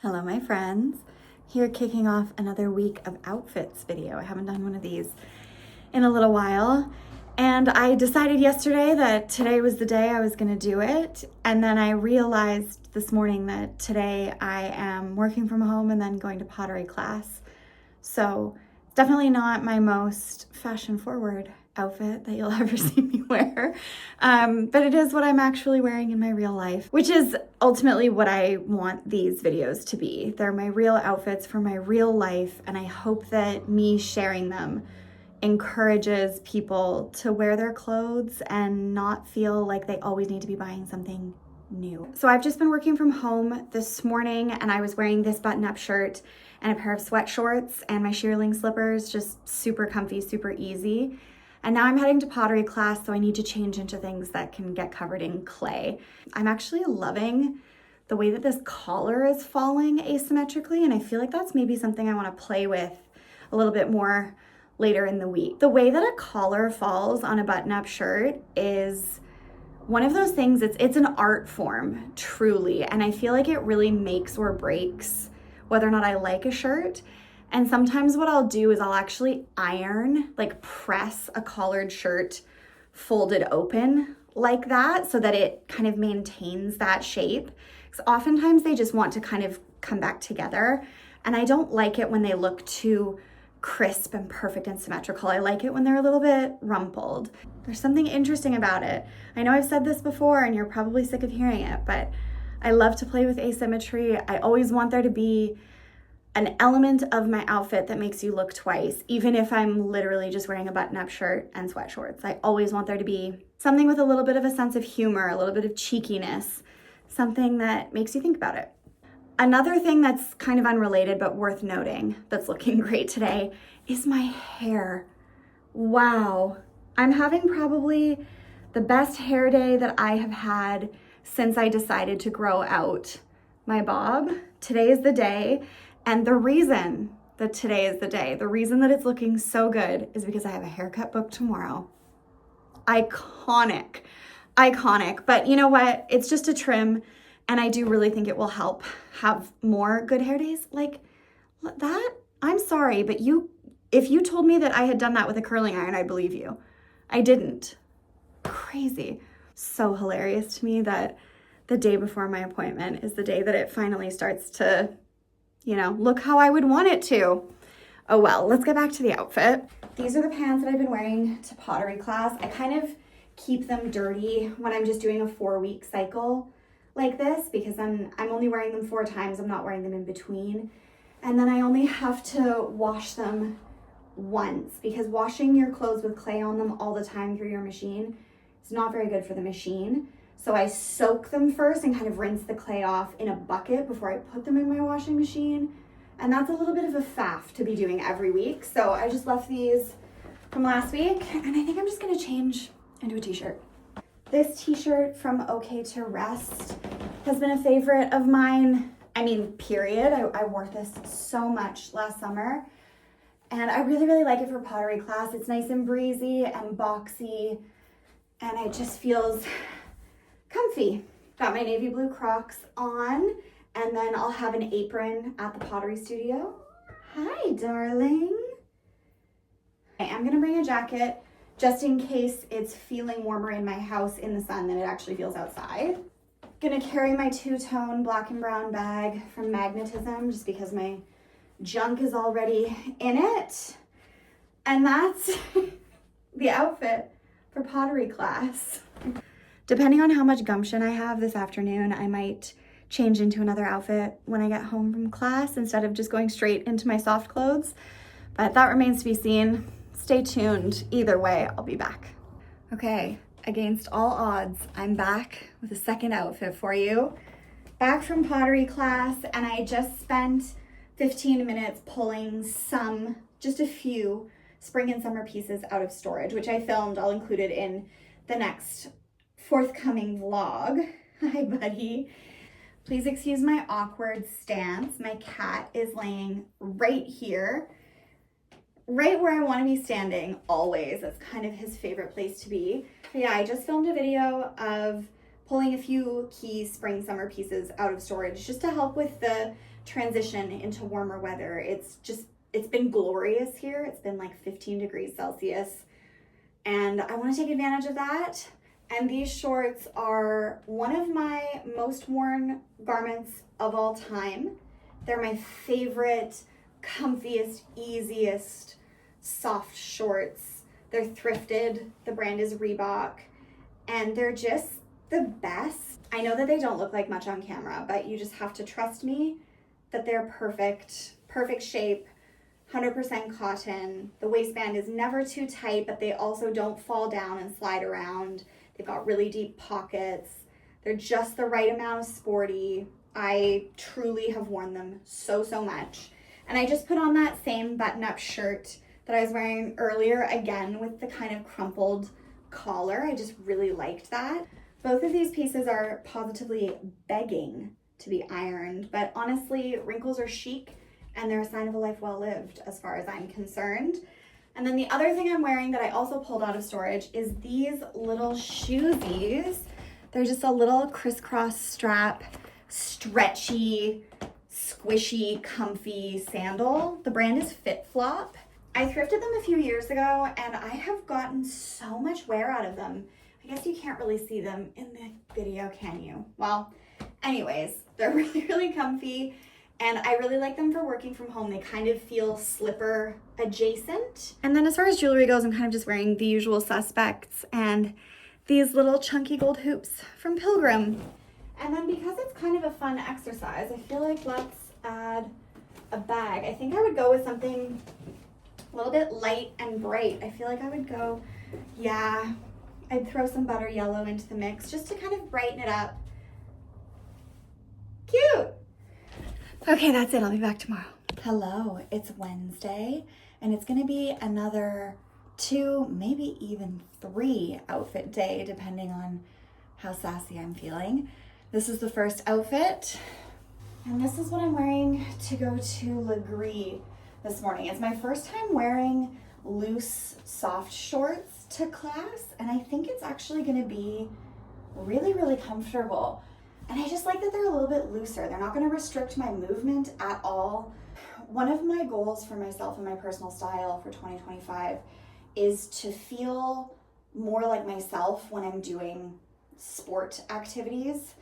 Hello, my friends. Here kicking off another week of outfits video. I haven't done one of these in a little while. And I decided yesterday that today was the day I was gonna do it. And then I realized this morning that today I am working from home and then going to pottery class. So it's definitely not my most fashion forward outfit that you'll ever see me wear. But it is what I'm actually wearing in my real life, which is ultimately what I want these videos to be. They're my real outfits for my real life, and I hope that me sharing them encourages people to wear their clothes and not feel like they always need to be buying something new. So I've just been working from home this morning, and I was wearing this button-up shirt and a pair of sweat shorts and my shearling slippers, just super comfy, super easy. And now I'm heading to pottery class, so I need to change into things that can get covered in clay. I'm actually loving the way that this collar is falling asymmetrically, and I feel like that's maybe something I want to play with a little bit more later in the week. The way that a collar falls on a button-up shirt is one of those things, it's an art form, truly, and I feel like it really makes or breaks whether or not I like a shirt. And sometimes what I'll do is I'll actually iron, like press a collared shirt folded open like that so that it kind of maintains that shape. Because oftentimes they just want to kind of come back together. And I don't like it when they look too crisp and perfect and symmetrical. I like it when they're a little bit rumpled. There's something interesting about it. I know I've said this before and you're probably sick of hearing it, but I love to play with asymmetry. I always want there to be an element of my outfit that makes you look twice, even if I'm literally just wearing a button-up shirt and sweat shorts. I always want there to be something with a little bit of a sense of humor, a little bit of cheekiness, something that makes you think about it. Another thing that's kind of unrelated but worth noting that's looking great today is my hair. Wow. I'm having probably the best hair day that I have had since I decided to grow out my bob. Today is the day. And the reason that today is the day, the reason that it's looking so good is because I have a haircut booked tomorrow. Iconic. But you know what? It's just a trim, and I do really think it will help have more good hair days like that. I'm sorry, but if you told me that I had done that with a curling iron, I'd believe you. I didn't. Crazy. So hilarious to me that the day before my appointment is the day that it finally starts to, look how I would want it to. Oh well, let's get back to the outfit. These are the pants that I've been wearing to pottery class. I kind of keep them dirty when I'm just doing a 4-week cycle like this because I'm only wearing them 4 times. I'm not wearing them in between. And then I only have to wash them once because washing your clothes with clay on them all the time through your machine is not very good for the machine. So I soak them first and kind of rinse the clay off in a bucket before I put them in my washing machine. And that's a little bit of a faff to be doing every week. So I just left these from last week, and I think I'm just gonna change into a t-shirt. This t-shirt from OK to Rest has been a favorite of mine. I mean, period. I wore this so much last summer, and I really, really like it for pottery class. It's nice and breezy and boxy, and it just feels comfy. Got my navy blue Crocs on, and then I'll have an apron at the pottery studio. Hi, darling. I'm gonna bring a jacket just in case it's feeling warmer in my house in the sun than it actually feels outside. Gonna carry my 2-tone black and brown bag from Magnetism just because my junk is already in it. And that's the outfit for pottery class. Depending on how much gumption I have this afternoon, I might change into another outfit when I get home from class instead of just going straight into my soft clothes. But that remains to be seen. Stay tuned. Either way, I'll be back. Okay, against all odds, I'm back with a second outfit for you. Back from pottery class, and I just spent 15 minutes pulling just a few spring and summer pieces out of storage, which I filmed. I'll include it in the next forthcoming vlog. Hi, buddy. Please excuse my awkward stance. My cat is laying right here, right where I want to be standing always. That's kind of his favorite place to be. But yeah, I just filmed a video of pulling a few key spring summer pieces out of storage just to help with the transition into warmer weather. It's been glorious here. It's been like 15 degrees Celsius, and I want to take advantage of that. And these shorts are one of my most worn garments of all time. They're my favorite, comfiest, easiest, soft shorts. They're thrifted. The brand is Reebok, and they're just the best. I know that they don't look like much on camera, but you just have to trust me that they're perfect shape, 100% cotton. The waistband is never too tight, but they also don't fall down and slide around. They've got really deep pockets. They're just the right amount of sporty. I truly have worn them so much. And I just put on that same button-up shirt that I was wearing earlier, again with the kind of crumpled collar. I just really liked that. Both of these pieces are positively begging to be ironed, but honestly, wrinkles are chic and they're a sign of a life well lived as far as I'm concerned. And then the other thing I'm wearing that I also pulled out of storage is these little shoesies. They're just a little crisscross strap, stretchy, squishy, comfy sandal. The brand is Fit Flop. I thrifted them a few years ago and I have gotten so much wear out of them. I guess you can't really see them in the video, can you? Well, anyways, they're really comfy. And I really like them for working from home. They kind of feel slipper adjacent. And then as far as jewelry goes, I'm kind of just wearing the usual suspects and these little chunky gold hoops from Pilgrim. And then because it's kind of a fun exercise, I feel like let's add a bag. I think I would go with something a little bit light and bright. I feel like I would go, yeah, I'd throw some butter yellow into the mix just to kind of brighten it up. Cute. Okay, that's it. I'll be back tomorrow. Hello, it's Wednesday, and it's gonna be another 2, maybe even 3 outfit day, depending on how sassy I'm feeling. This is the first outfit, and this is what I'm wearing to go to Legree this morning. It's my first time wearing loose, soft shorts to class, and I think it's actually gonna be really comfortable. And I just like that they're a little bit looser. They're not gonna restrict my movement at all. One of my goals for myself and my personal style for 2025 is to feel more like myself when I'm doing sport activities.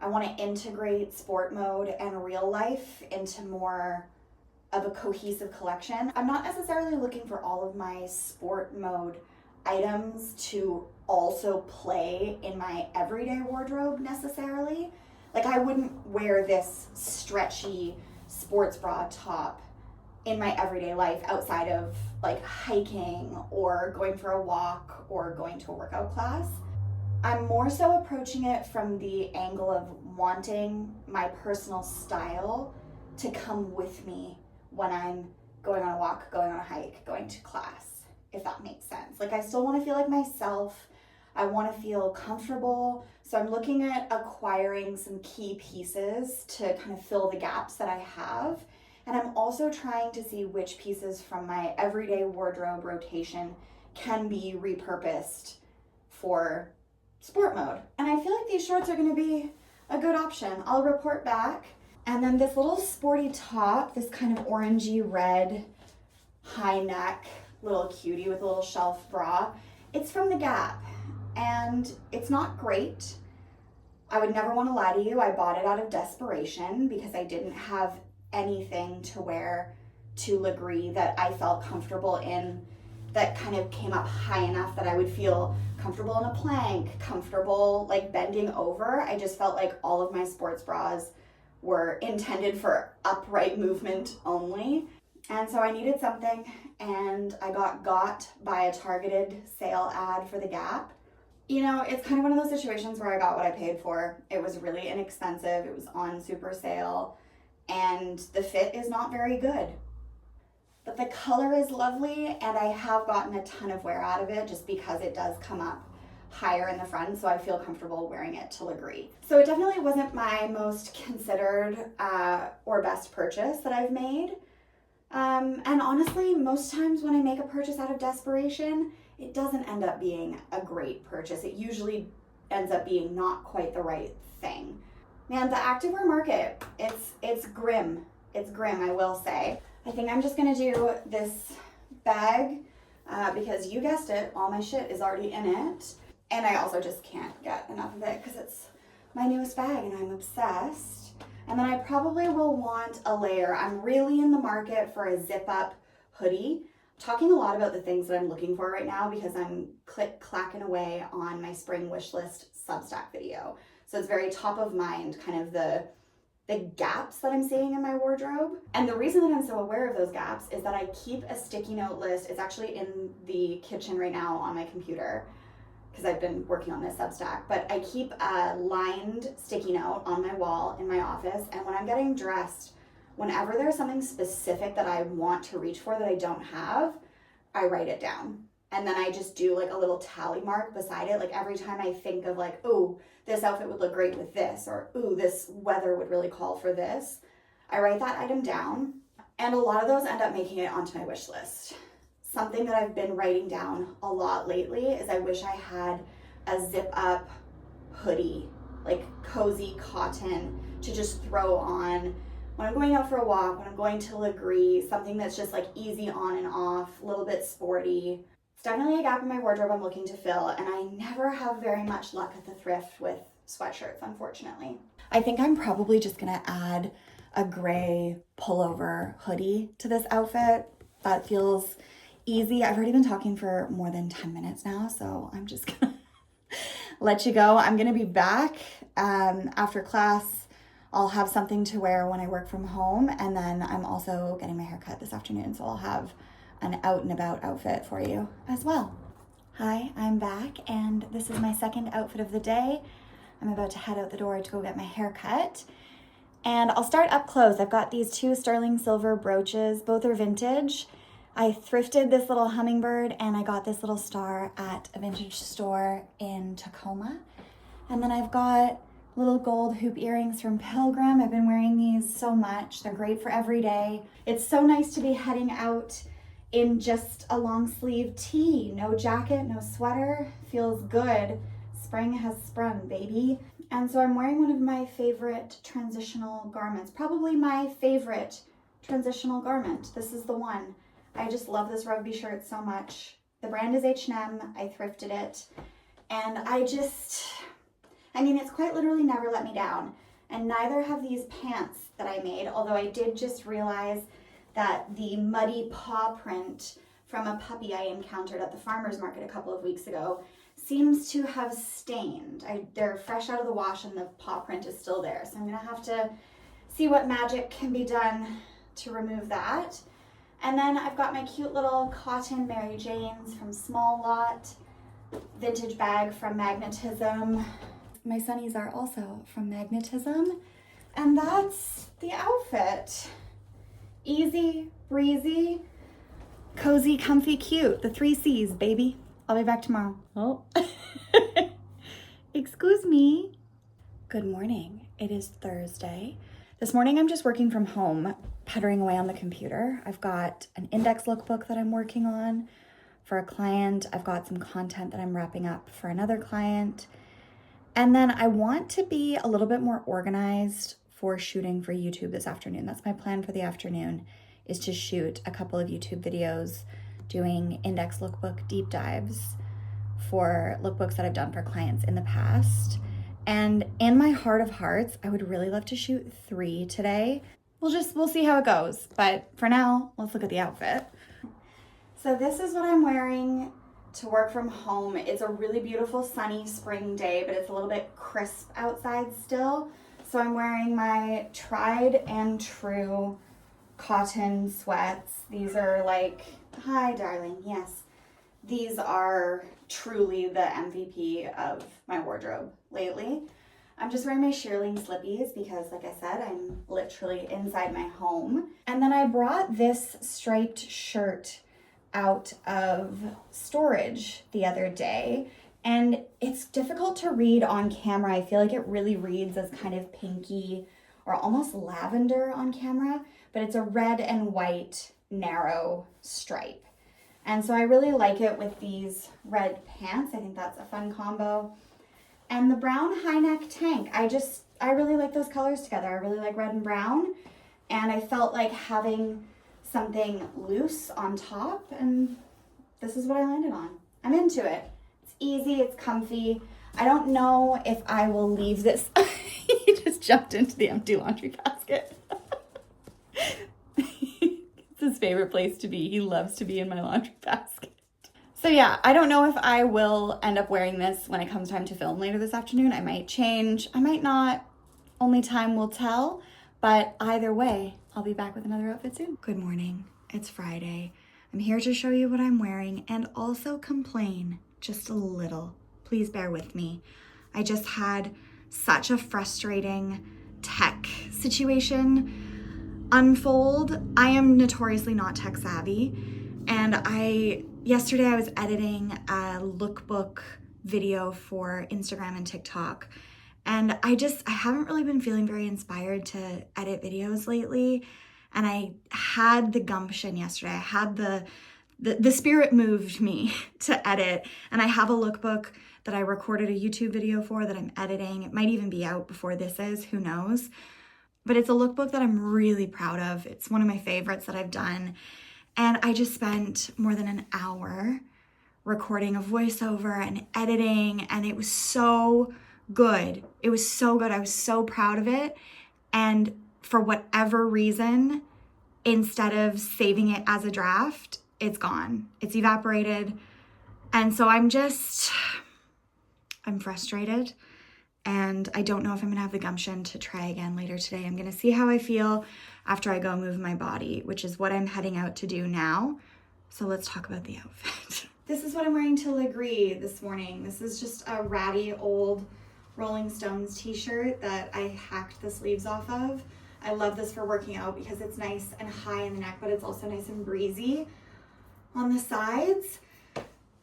I wanna integrate sport mode and real life into more of a cohesive collection. I'm not necessarily looking for all of my sport mode items to also play in my everyday wardrobe necessarily. Like I wouldn't wear this stretchy sports bra top in my everyday life outside of like hiking or going for a walk or going to a workout class. I'm more so approaching it from the angle of wanting my personal style to come with me when I'm going on a walk, going on a hike, going to class, if that makes sense. Like I still want to feel like myself. I want to feel comfortable. So I'm looking at acquiring some key pieces to kind of fill the gaps that I have. And I'm also trying to see which pieces from my everyday wardrobe rotation can be repurposed for sport mode. And I feel like these shorts are going to be a good option. I'll report back. And then this little sporty top, this kind of orangey red high neck little cutie with a little shelf bra. It's from the Gap and it's not great. I would never want to lie to you. I bought it out of desperation because I didn't have anything to wear to Legree that I felt comfortable in, that kind of came up high enough that I would feel comfortable in a plank, comfortable like bending over. I just felt like all of my sports bras were intended for upright movement only. And so I needed something, and I got by a targeted sale ad for the Gap. You know, it's kind of one of those situations where I got what I paid for. It was really inexpensive. It was on super sale, and the fit is not very good. But the color is lovely, and I have gotten a ton of wear out of it just because it does come up higher in the front, so I feel comfortable wearing it to Legree. So it definitely wasn't my most considered or best purchase that I've made. And honestly, most times when I make a purchase out of desperation, it doesn't end up being a great purchase. It usually ends up being not quite the right thing. Man, the activewear market, it's grim. It's grim, I will say. I think I'm just gonna do this bag because you guessed it, all my shit is already in it. And I also just can't get enough of it because it's my newest bag and I'm obsessed. And then I probably will want a layer. I'm really in the market for a zip up hoodie. Talking a lot about the things that I'm looking for right now because I'm clacking away on my spring wish list Substack video. So it's very top of mind, kind of the gaps that I'm seeing in my wardrobe. And the reason that I'm so aware of those gaps is that I keep a sticky note list. It's actually in the kitchen right now on my computer because I've been working on this Substack, but I keep a lined sticky note on my wall in my office. And when I'm getting dressed, whenever there's something specific that I want to reach for that I don't have, I write it down. And then I just do like a little tally mark beside it. Like every time I think of like, oh, this outfit would look great with this, or ooh, this weather would really call for this, I write that item down. And a lot of those end up making it onto my wish list. Something that I've been writing down a lot lately is I wish I had a zip up hoodie, like cozy cotton to just throw on when I'm going out for a walk, when I'm going to Legree, something that's just like easy on and off, a little bit sporty. It's definitely a gap in my wardrobe I'm looking to fill, and I never have very much luck at the thrift with sweatshirts, unfortunately. I think I'm probably just gonna add a gray pullover hoodie to this outfit. That feels easy. I've already been talking for more than 10 minutes now, so I'm just gonna let you go. I'm gonna be back after class. I'll have something to wear when I work from home, and then I'm also getting my hair cut this afternoon, so I'll have an out and about outfit for you as well. Hi, I'm back, and this is my second outfit of the day. I'm about to head out the door to go get my hair cut, and I'll start up close. I've got these two sterling silver brooches. Both are vintage. I thrifted this little hummingbird, and I got this little star at a vintage store in Tacoma. And then I've got little gold hoop earrings from Pilgrim. I've been wearing these so much. They're great for every day. It's so nice to be heading out in just a long sleeve tee. No jacket, no sweater. Feels good. Spring has sprung, baby. And so I'm wearing one of my favorite transitional garments. Probably my favorite transitional garment. This is the one. I just love this rugby shirt so much. The brand is H&M. I thrifted it. And I mean, it's quite literally never let me down. And neither have these pants that I made, although I did just realize that the muddy paw print from a puppy I encountered at the farmer's market a couple of weeks ago seems to have stained. They're fresh out of the wash and the paw print is still there. So I'm gonna have to see what magic can be done to remove that. And then I've got my cute little cotton Mary Janes from Small Lot, vintage bag from Magnetism. My sunnies are also from Magnetism. And that's the outfit. Easy, breezy, cozy, comfy, cute. The 3 C's, baby. I'll be back tomorrow. Oh, excuse me. Good morning. It is Thursday. This morning I'm just working from home, puttering away on the computer. I've got an Indyx lookbook that I'm working on for a client. I've got some content that I'm wrapping up for another client. And then I want to be a little bit more organized for shooting for YouTube this afternoon. That's my plan for the afternoon, is to shoot a couple of YouTube videos doing Indyx lookbook deep dives for lookbooks that I've done for clients in the past. And in my heart of hearts, I would really love to shoot 3 today. We'll see how it goes. But for now, let's look at the outfit. So this is what I'm wearing to work from home. It's a really beautiful sunny spring day, but it's a little bit crisp outside still. So I'm wearing my tried and true cotton sweats. These are like, hi darling, yes. These are truly the MVP of my wardrobe lately. I'm just wearing my shearling slippies because, like I said, I'm literally inside my home. And then I brought this striped shirt out of storage the other day, and it's difficult to read on camera. I feel like it really reads as kind of pinky or almost lavender on camera, but it's a red and white narrow stripe. And so I really like it with these red pants. I think that's a fun combo. And the brown high neck tank, I just I really like those colors together. I really like red and brown. And I felt like having something loose on top, and this is what I landed on. I'm into it. It's easy, it's comfy. I don't know if I will leave this. He just jumped into the empty laundry basket. It's his favorite place to be. He loves to be in my laundry basket. So yeah, I don't know if I will end up wearing this when it comes time to film later this afternoon. I might change, I might not. Only time will tell. But either way, I'll be back with another outfit soon. Good morning. It's Friday. I'm here to show you what I'm wearing and also complain just a little. Please bear with me. I just had such a frustrating tech situation unfold. I am notoriously not tech savvy, and yesterday I was editing a lookbook video for Instagram and TikTok, and I haven't really been feeling very inspired to edit videos lately, and I had the gumption yesterday. I had the spirit moved me to edit, and I have a lookbook that I recorded a YouTube video for that I'm editing. It might even be out before this is, who knows? But it's a lookbook that I'm really proud of. It's one of my favorites that I've done. And I just spent more than an hour recording a voiceover and editing, and it was so good. It was so good. I was so proud of it. And for whatever reason, instead of saving it as a draft, it's gone. It's evaporated. And so I'm frustrated, and I don't know if I'm gonna have the gumption to try again later today. I'm gonna see how I feel after I go move my body, which is what I'm heading out to do now. So let's talk about the outfit. This is what I'm wearing to Legree this morning. This is just a ratty old Rolling Stones t-shirt that I hacked the sleeves off of. I love this for working out because it's nice and high in the neck, but it's also nice and breezy on the sides.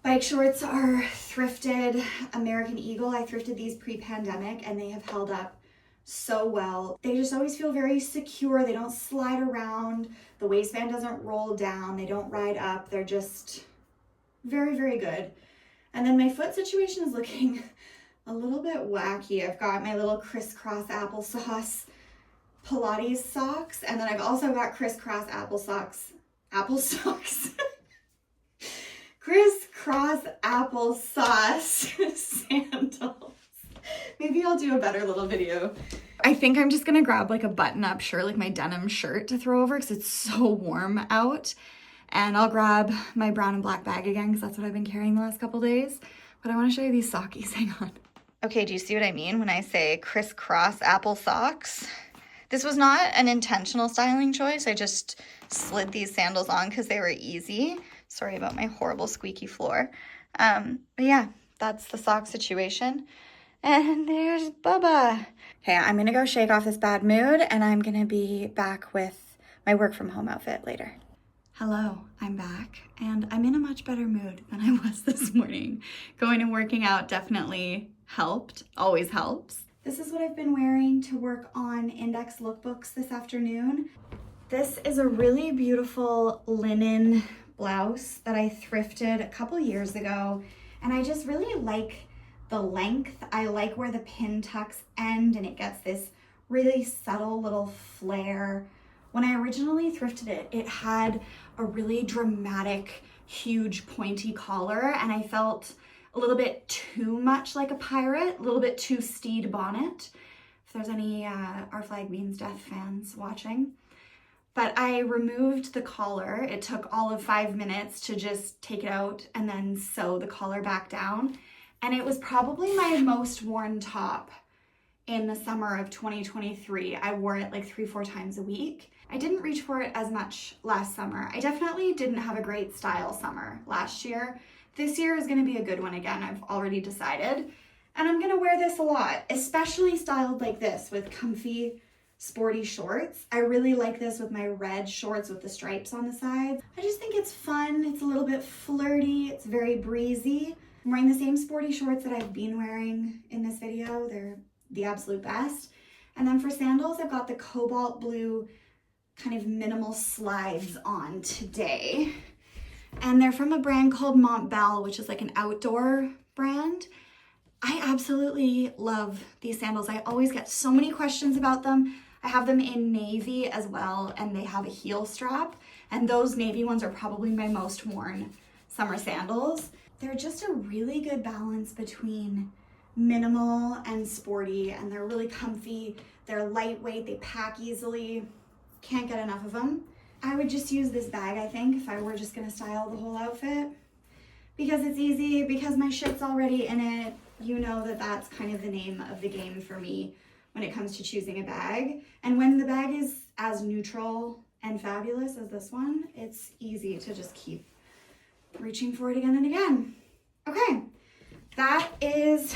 Bike shorts are thrifted American Eagle. I thrifted these pre-pandemic and they have held up so well. They just always feel very secure. They don't slide around. The waistband doesn't roll down. They don't ride up. They're just very, very good. And then my foot situation is looking a little bit wacky. I've got my little crisscross applesauce Pilates socks, and then I've also got crisscross apple socks. Crisscross applesauce sandals. Maybe I'll do a better little video. I think I'm just gonna grab like a button-up shirt, like my denim shirt to throw over because it's so warm out. And I'll grab my brown and black bag again because that's what I've been carrying the last couple days. But I want to show you these sockies. Hang on. Okay, do you see what I mean when I say crisscross apple socks? This was not an intentional styling choice. I just slid these sandals on because they were easy. Sorry about my horrible squeaky floor. But yeah, that's the sock situation. And there's Bubba. Okay, I'm gonna go shake off this bad mood and I'm gonna be back with my work from home outfit later. Hello, I'm back and I'm in a much better mood than I was this morning. Going and working out definitely helped, always helps. This is what I've been wearing to work on Indyx lookbooks this afternoon. This is a really beautiful linen blouse that I thrifted a couple years ago, and I just really like the length. I like where the pin tucks end and it gets this really subtle little flare. When I originally thrifted it, it had a really dramatic, huge pointy collar, and I felt a little bit too much like a pirate, a little bit too Steed Bonnet, if there's any Our Flag Means Death fans watching. But I removed the collar. It took all of 5 minutes to just take it out and then sew the collar back down. And it was probably my most worn top in the summer of 2023. I wore it like 3-4 times a week. I didn't reach for it as much last summer. I definitely didn't have a great style summer last year. This year is gonna be a good one again, I've already decided. And I'm gonna wear this a lot, especially styled like this with comfy, sporty shorts. I really like this with my red shorts with the stripes on the sides. I just think it's fun, it's a little bit flirty, it's very breezy. I'm wearing the same sporty shorts that I've been wearing in this video. They're the absolute best. And then for sandals, I've got the cobalt blue kind of minimal slides on today. And they're from a brand called Montbell, which is like an outdoor brand. I absolutely love these sandals. I always get so many questions about them. I have them in navy as well, and they have a heel strap, and those navy ones are probably my most worn summer sandals. They're just a really good balance between minimal and sporty, and they're really comfy. They're lightweight, they pack easily. Can't get enough of them. I would just use this bag, I think, if I were just gonna style the whole outfit. Because it's easy, because my shit's already in it. You know that that's kind of the name of the game for me when it comes to choosing a bag. And when the bag is as neutral and fabulous as this one, it's easy to just keep reaching for it again and again. Okay, that is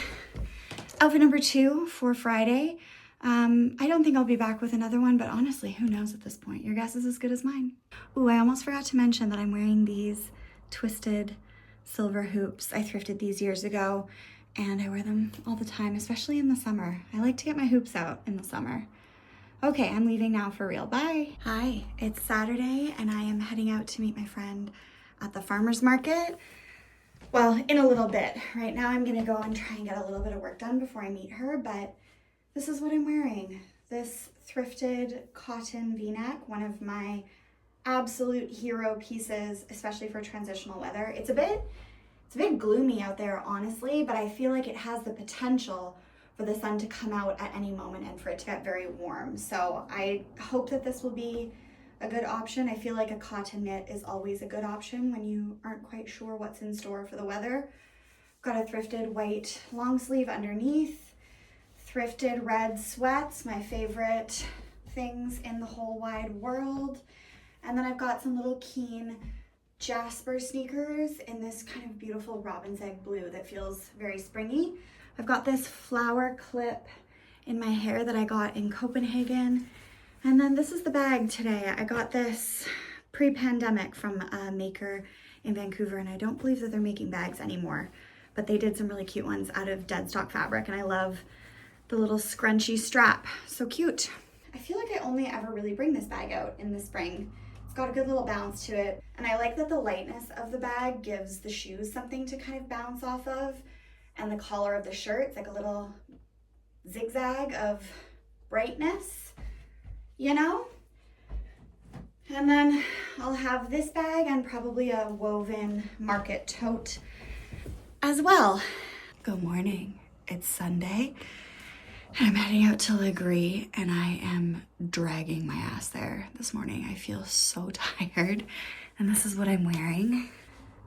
outfit number 2 for Friday. I don't think I'll be back with another one, but honestly, who knows at this point? Your guess is as good as mine. Ooh, I almost forgot to mention that I'm wearing these twisted silver hoops. I thrifted these years ago, and I wear them all the time, especially in the summer. I like to get my hoops out in the summer. Okay, I'm leaving now for real. Bye. Hi, it's Saturday, and I am heading out to meet my friend at the farmer's market. Well, in a little bit. Right now I'm gonna go and try and get a little bit of work done before I meet her, but this is what I'm wearing. This thrifted cotton v-neck, one of my absolute hero pieces, especially for transitional weather. It's a bit gloomy out there, honestly, but I feel like it has the potential for the sun to come out at any moment and for it to get very warm. So I hope that this will be a good option. I feel like a cotton knit is always a good option when you aren't quite sure what's in store for the weather. Got a thrifted white long sleeve underneath. Thrifted red sweats, my favorite things in the whole wide world. And then I've got some little Keen Jasper sneakers in this kind of beautiful robin's egg blue that feels very springy. I've got this flower clip in my hair that I got in Copenhagen. And then this is the bag today. I got this pre-pandemic from a maker in Vancouver, and I don't believe that they're making bags anymore, but they did some really cute ones out of dead stock fabric, and I love the little scrunchy strap. So cute. I feel like I only ever really bring this bag out in the spring. It's got a good little bounce to it. And I like that the lightness of the bag gives the shoes something to kind of bounce off of. And the collar of the shirt, it's like a little zigzag of brightness, you know? And then I'll have this bag and probably a woven market tote as well. Good morning. It's Sunday. I'm heading out to Legree, and I am dragging my ass there this morning. I feel so tired, and this is what I'm wearing.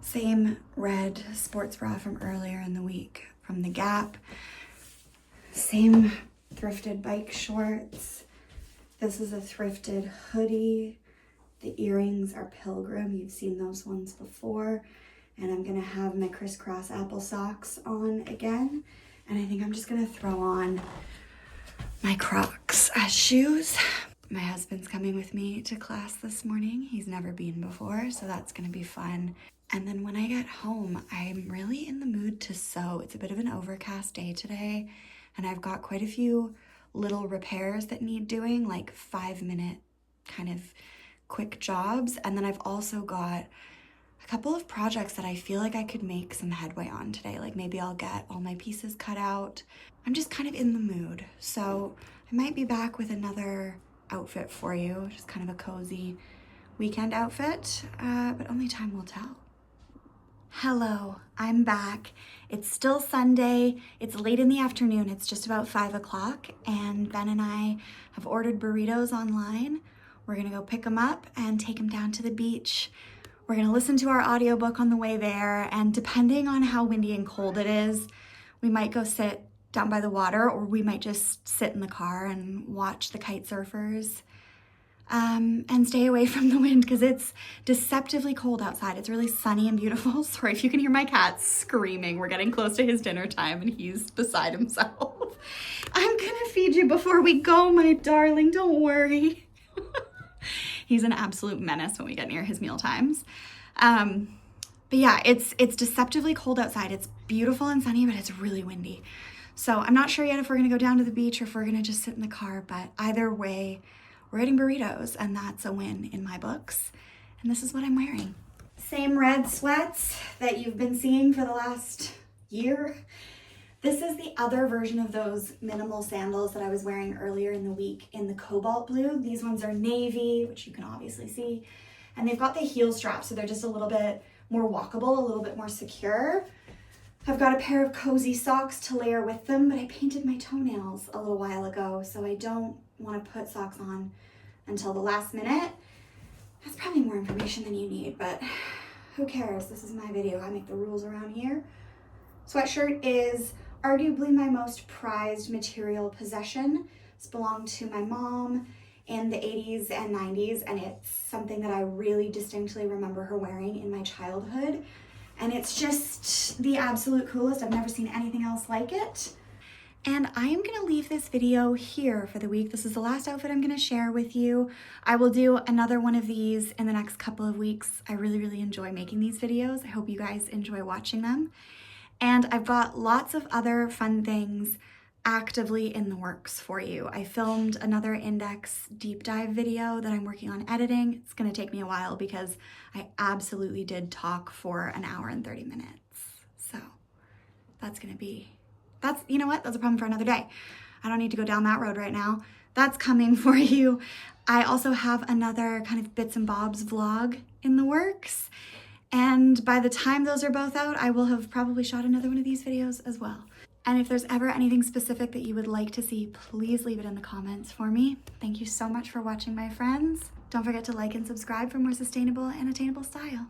Same red sports bra from earlier in the week from the Gap. Same thrifted bike shorts. This is a thrifted hoodie. The earrings are Pilgrim. You've seen those ones before. And I'm gonna have my crisscross apple socks on again. And I think I'm just gonna throw on my Crocs as shoes. My husband's coming with me to class this morning. He's never been before, so that's gonna be fun. And then when I get home, I'm really in the mood to sew. It's a bit of an overcast day today, and I've got quite a few little repairs that need doing, like 5-minute kind of quick jobs. And then I've also got a couple of projects that I feel like I could make some headway on today. Like maybe I'll get all my pieces cut out. I'm just kind of in the mood. So I might be back with another outfit for you, just kind of a cozy weekend outfit, but only time will tell. Hello, I'm back. It's still Sunday. It's late in the afternoon. It's just about 5 o'clock, and Ben and I have ordered burritos online. We're gonna go pick them up and take them down to the beach. We're gonna listen to our audiobook on the way there, and depending on how windy and cold it is, we might go sit down by the water, or we might just sit in the car and watch the kite surfers. And stay away from the wind because it's deceptively cold outside. It's really sunny and beautiful. Sorry if you can hear my cat screaming. We're getting close to his dinner time and he's beside himself. I'm gonna feed you before we go, my darling, don't worry. He's an absolute menace when we get near his meal times. But yeah, it's deceptively cold outside. It's beautiful and sunny, but it's really windy. So I'm not sure yet if we're gonna go down to the beach or if we're gonna just sit in the car, but either way, we're eating burritos, and that's a win in my books. And this is what I'm wearing. Same red sweats that you've been seeing for the last year. This is the other version of those minimal sandals that I was wearing earlier in the week in the cobalt blue. These ones are navy, which you can obviously see. And they've got the heel strap, so they're just a little bit more walkable, a little bit more secure. I've got a pair of cozy socks to layer with them, but I painted my toenails a little while ago, so I don't want to put socks on until the last minute. That's probably more information than you need, but who cares? This is my video. I make the rules around here. Sweatshirt is arguably my most prized material possession. It's belonged to my mom in the 80s and 90s, and it's something that I really distinctly remember her wearing in my childhood. And it's just the absolute coolest. I've never seen anything else like it. And I am gonna leave this video here for the week. This is the last outfit I'm gonna share with you. I will do another one of these in the next couple of weeks. I really, really enjoy making these videos. I hope you guys enjoy watching them. And I've got lots of other fun things actively in the works for you. I filmed another Indyx deep dive video that I'm working on editing. It's gonna take me a while because I absolutely did talk for an hour and 30 minutes. So you know what? That's a problem for another day. I don't need to go down that road right now. That's coming for you. I also have another kind of bits and bobs vlog in the works. And by the time those are both out, I will have probably shot another one of these videos as well. And if there's ever anything specific that you would like to see, please leave it in the comments for me. Thank you so much for watching, my friends. Don't forget to like and subscribe for more sustainable and attainable style.